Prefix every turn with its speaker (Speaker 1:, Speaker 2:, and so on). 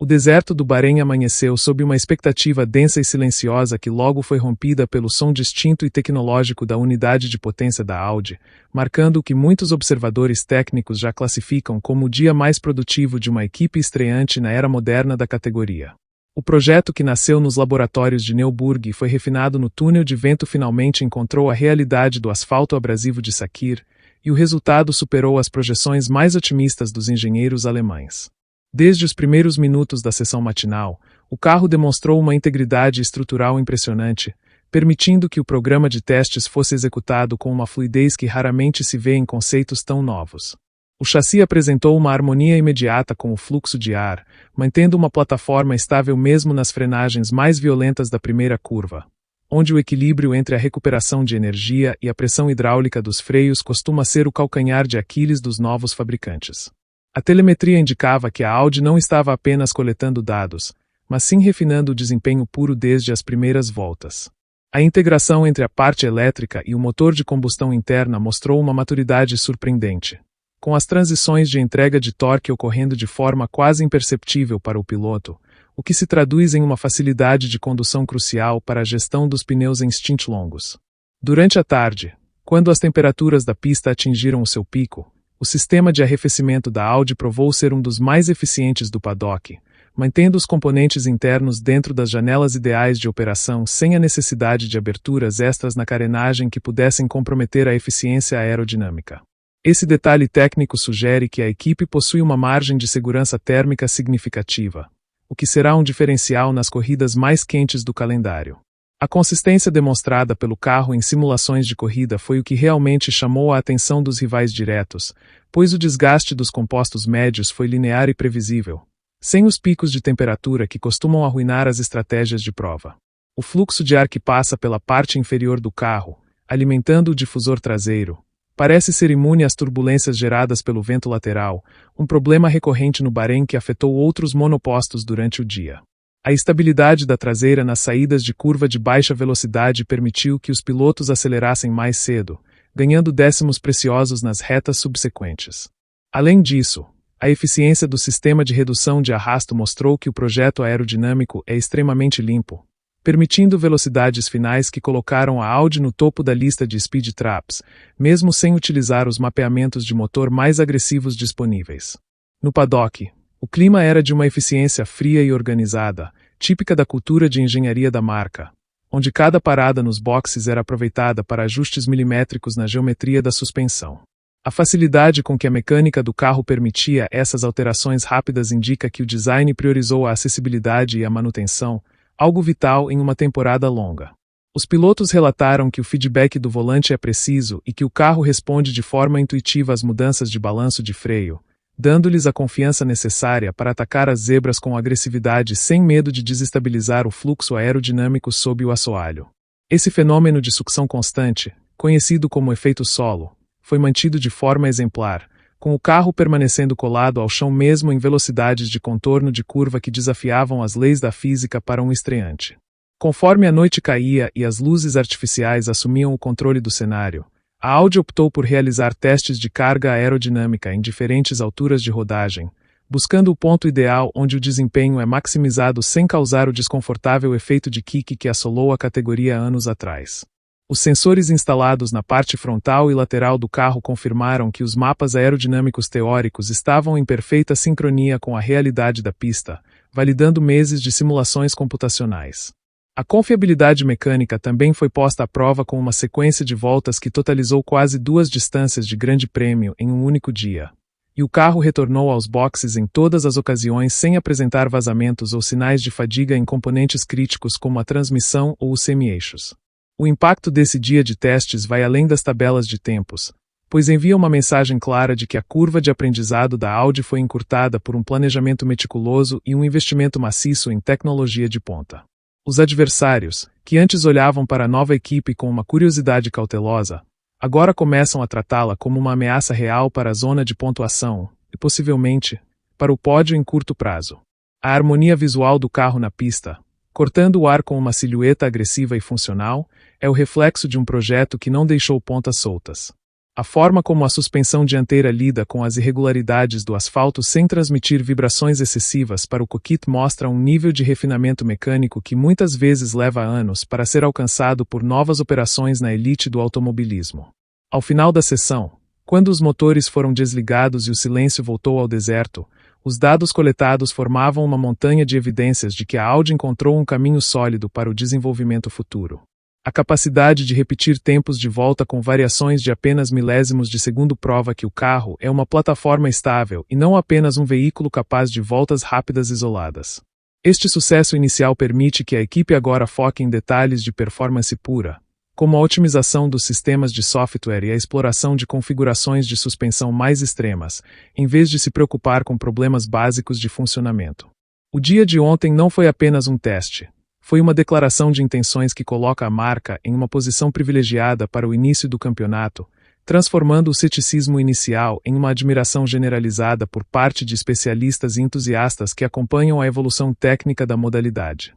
Speaker 1: O deserto do Bahrein amanheceu sob uma expectativa densa e silenciosa que logo foi rompida pelo som distinto e tecnológico da unidade de potência da Audi, marcando o que muitos observadores técnicos já classificam como o dia mais produtivo de uma equipe estreante na era moderna da categoria. O projeto que nasceu nos laboratórios de Nürburgring e foi refinado no túnel de vento finalmente encontrou a realidade do asfalto abrasivo de Sakhir, e o resultado superou as projeções mais otimistas dos engenheiros alemães. Desde os primeiros minutos da sessão matinal, o carro demonstrou uma integridade estrutural impressionante, permitindo que o programa de testes fosse executado com uma fluidez que raramente se vê em conceitos tão novos. O chassi apresentou uma harmonia imediata com o fluxo de ar, mantendo uma plataforma estável mesmo nas frenagens mais violentas da primeira curva, onde o equilíbrio entre a recuperação de energia e a pressão hidráulica dos freios costuma ser o calcanhar de Aquiles dos novos fabricantes. A telemetria indicava que a Audi não estava apenas coletando dados, mas sim refinando o desempenho puro desde as primeiras voltas. A integração entre a parte elétrica e o motor de combustão interna mostrou uma maturidade surpreendente, com as transições de entrega de torque ocorrendo de forma quase imperceptível para o piloto, o que se traduz em uma facilidade de condução crucial para a gestão dos pneus em stints longos. Durante a tarde, quando as temperaturas da pista atingiram o seu pico, o sistema de arrefecimento da Audi provou ser um dos mais eficientes do paddock, mantendo os componentes internos dentro das janelas ideais de operação sem a necessidade de aberturas extras na carenagem que pudessem comprometer a eficiência aerodinâmica. Esse detalhe técnico sugere que a equipe possui uma margem de segurança térmica significativa, o que será um diferencial nas corridas mais quentes do calendário. A consistência demonstrada pelo carro em simulações de corrida foi o que realmente chamou a atenção dos rivais diretos, pois o desgaste dos compostos médios foi linear e previsível, sem os picos de temperatura que costumam arruinar as estratégias de prova. O fluxo de ar que passa pela parte inferior do carro, alimentando o difusor traseiro, parece ser imune às turbulências geradas pelo vento lateral, um problema recorrente no Bahrein que afetou outros monopostos durante o dia. A estabilidade da traseira nas saídas de curva de baixa velocidade permitiu que os pilotos acelerassem mais cedo, ganhando décimos preciosos nas retas subsequentes. Além disso, a eficiência do sistema de redução de arrasto mostrou que o projeto aerodinâmico é extremamente limpo, permitindo velocidades finais que colocaram a Audi no topo da lista de speed traps, mesmo sem utilizar os mapeamentos de motor mais agressivos disponíveis. No paddock, o clima era de uma eficiência fria e organizada, típica da cultura de engenharia da marca, onde cada parada nos boxes era aproveitada para ajustes milimétricos na geometria da suspensão. A facilidade com que a mecânica do carro permitia essas alterações rápidas indica que o design priorizou a acessibilidade e a manutenção, algo vital em uma temporada longa. Os pilotos relataram que o feedback do volante é preciso e que o carro responde de forma intuitiva às mudanças de balanço de freio, dando-lhes a confiança necessária para atacar as zebras com agressividade sem medo de desestabilizar o fluxo aerodinâmico sob o assoalho. Esse fenômeno de sucção constante, conhecido como efeito solo, foi mantido de forma exemplar, com o carro permanecendo colado ao chão mesmo em velocidades de contorno de curva que desafiavam as leis da física para um estreante. Conforme a noite caía e as luzes artificiais assumiam o controle do cenário, a Audi optou por realizar testes de carga aerodinâmica em diferentes alturas de rodagem, buscando o ponto ideal onde o desempenho é maximizado sem causar o desconfortável efeito de kick que assolou a categoria anos atrás. Os sensores instalados na parte frontal e lateral do carro confirmaram que os mapas aerodinâmicos teóricos estavam em perfeita sincronia com a realidade da pista, validando meses de simulações computacionais. A confiabilidade mecânica também foi posta à prova com uma sequência de voltas que totalizou quase 2 distâncias de grande prêmio em um único dia. E o carro retornou aos boxes em todas as ocasiões sem apresentar vazamentos ou sinais de fadiga em componentes críticos como a transmissão ou os semi-eixos. O impacto desse dia de testes vai além das tabelas de tempos, pois envia uma mensagem clara de que a curva de aprendizado da Audi foi encurtada por um planejamento meticuloso e um investimento maciço em tecnologia de ponta. Os adversários, que antes olhavam para a nova equipe com uma curiosidade cautelosa, agora começam a tratá-la como uma ameaça real para a zona de pontuação e, possivelmente, para o pódio em curto prazo. A harmonia visual do carro na pista, cortando o ar com uma silhueta agressiva e funcional, é o reflexo de um projeto que não deixou pontas soltas. A forma como a suspensão dianteira lida com as irregularidades do asfalto sem transmitir vibrações excessivas para o cockpit mostra um nível de refinamento mecânico que muitas vezes leva anos para ser alcançado por novas operações na elite do automobilismo. Ao final da sessão, quando os motores foram desligados e o silêncio voltou ao deserto, os dados coletados formavam uma montanha de evidências de que a Audi encontrou um caminho sólido para o desenvolvimento futuro. A capacidade de repetir tempos de volta com variações de apenas milésimos de segundo prova que o carro é uma plataforma estável e não apenas um veículo capaz de voltas rápidas isoladas. Este sucesso inicial permite que a equipe agora foque em detalhes de performance pura, como a otimização dos sistemas de software e a exploração de configurações de suspensão mais extremas, em vez de se preocupar com problemas básicos de funcionamento. O dia de ontem não foi apenas um teste. Foi uma declaração de intenções que coloca a marca em uma posição privilegiada para o início do campeonato, transformando o ceticismo inicial em uma admiração generalizada por parte de especialistas e entusiastas que acompanham a evolução técnica da modalidade.